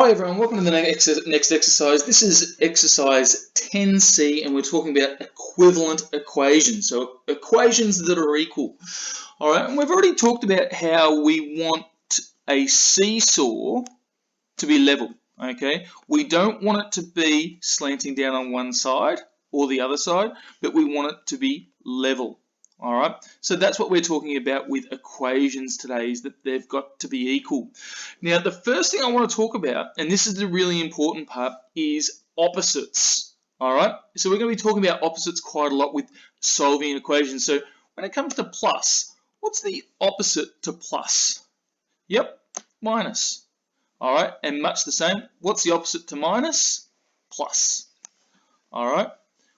Hi everyone, welcome to the next exercise. This is exercise 10C and we're talking about equivalent equations, so equations that are equal. Alright, and we've already talked about how we want a seesaw to be level, okay? We don't want it to be slanting down on one side or the other side, but we want it to be level. Alright, so that's what we're talking about with equations today, is that they've got to be equal. Now, the first thing I want to talk about, and this is the really important part, is opposites. Alright, so we're going to be talking about opposites quite a lot with solving equations. So when it comes to plus, what's the opposite to plus? Yep, minus. Alright, and much the same, what's the opposite to minus? Plus. Alright.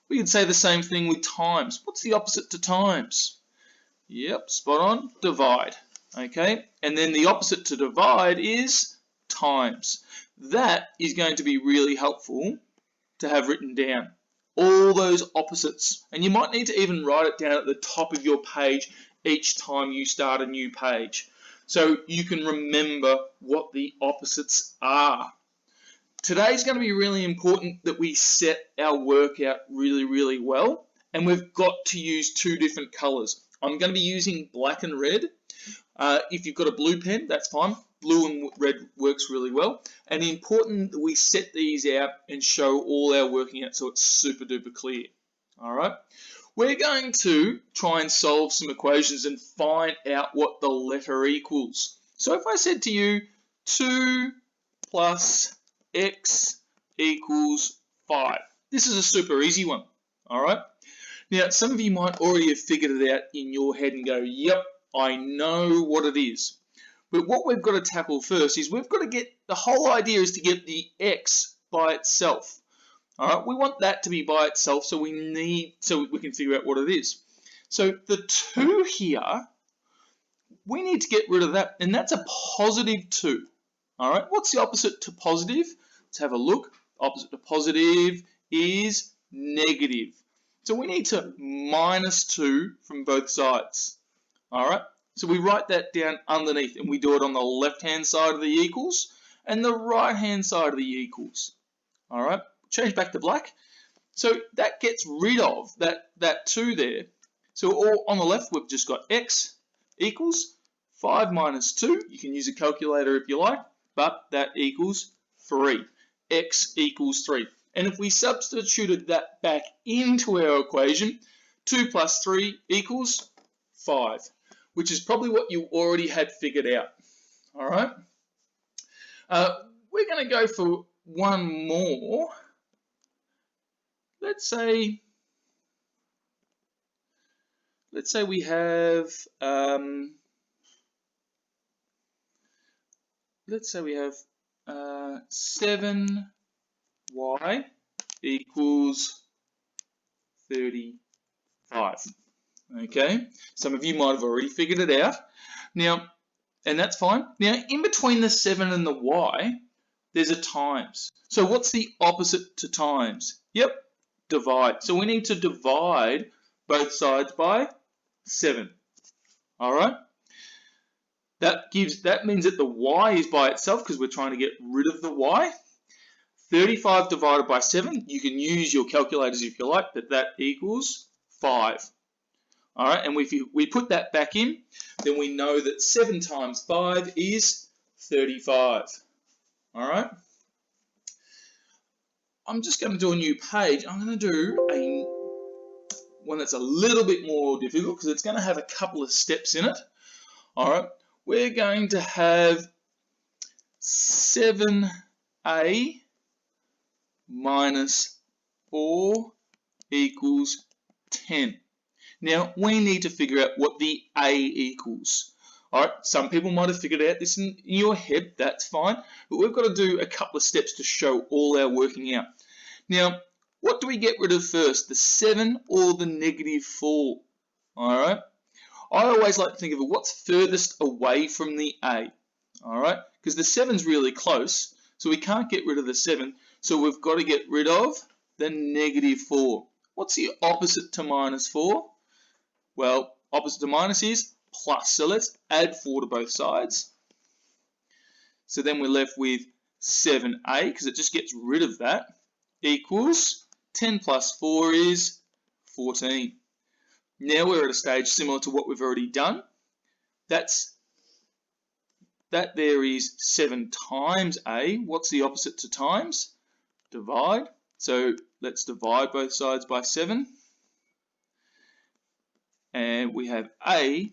We could say the same thing with times. What's the opposite to times? Yep, spot on, divide. Okay, and then the opposite to divide is times. That is going to be really helpful to have written down. All those opposites. And you might need to even write it down at the top of your page each time you start a new page, so you can remember what the opposites are. Today's going to be really important that we set our work out really well, and we've got to use two different colors. I'm going to be using black and red. If you've got a blue pen, that's fine. Blue and red works really well. And important that we set these out and show all our working out so it's super duper clear. All right. We're going to try and solve some equations and find out what the letter equals. So if I said to you 2 plus x equals 5. This is a super easy one, all right? Now, some of you might already have figured it out in your head and go, yep, I know what it is. But what we've got to tackle first is we've got to get, the whole idea is to get the x by itself, all right? We want that to be by itself, so we can figure out what it is. So the 2 here, we need to get rid of that, and that's a positive 2. All right, what's the opposite to positive? Let's have a look. Opposite to positive is negative. So we need to minus 2 from both sides. All right, so we write that down underneath, and we do it on the left-hand side of the equals and the right-hand side of the equals. All right, change back to black. So that gets rid of that 2 there. So all on the left, we've just got x equals 5 minus 2. You can use a calculator if you like, but that equals 3. X equals 3. And if we substituted that back into our equation, 2 plus 3 equals 5, which is probably what you already had figured out. All right. We're going to go for one more. Let's say we have 7y equals 35. Okay, some of you might have already figured it out. Now, and that's fine. Now, in between the 7 and the y, there's a times. So what's the opposite to times? Yep, divide. So we need to divide both sides by 7. All right. That means that the y is by itself because we're trying to get rid of the y. 35 divided by 7, you can use your calculators if you like, but that equals 5. All right, and if we put that back in, then we know that 7 times 5 is 35. All right. I'm just going to do a new page. I'm going to do one that's a little bit more difficult because it's going to have a couple of steps in it. All right. We're going to have 7a minus 4 equals 10. Now, we need to figure out what the a equals. All right, some people might have figured out this in your head, that's fine, but we've got to do a couple of steps to show all our working out. Now, what do we get rid of first, the 7 or the negative 4? All right. I always like to think of it, what's furthest away from the a, all right? Because the 7's really close, so we can't get rid of the 7, so we've got to get rid of the negative 4. What's the opposite to minus 4? Well, opposite to minus is plus, so let's add 4 to both sides. So then we're left with 7a, because it just gets rid of that, equals 10 plus 4 is 14. Now we're at a stage similar to what we've already done. That there is 7 times a. What's the opposite to times? Divide. So let's divide both sides by 7. And we have a,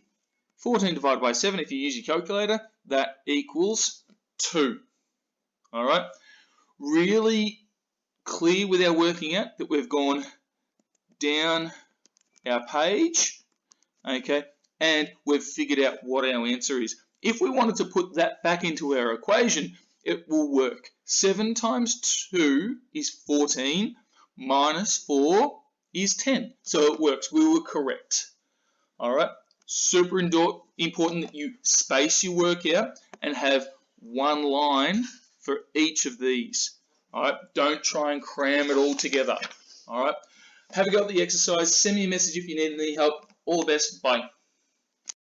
14 divided by 7, if you use your calculator, that equals 2. All right. Really clear with our working out that we've gone down our page, okay, and we've figured out what our answer is. If we wanted to put that back into our equation, it will work. 7 times 2 is 14, minus 4 is 10. So it works. We were correct. All right. Super important that you space your work out and have one line for each of these. All right. Don't try and cram it all together. All right. Have a go at the exercise. Send me a message if you need any help. All the best. Bye.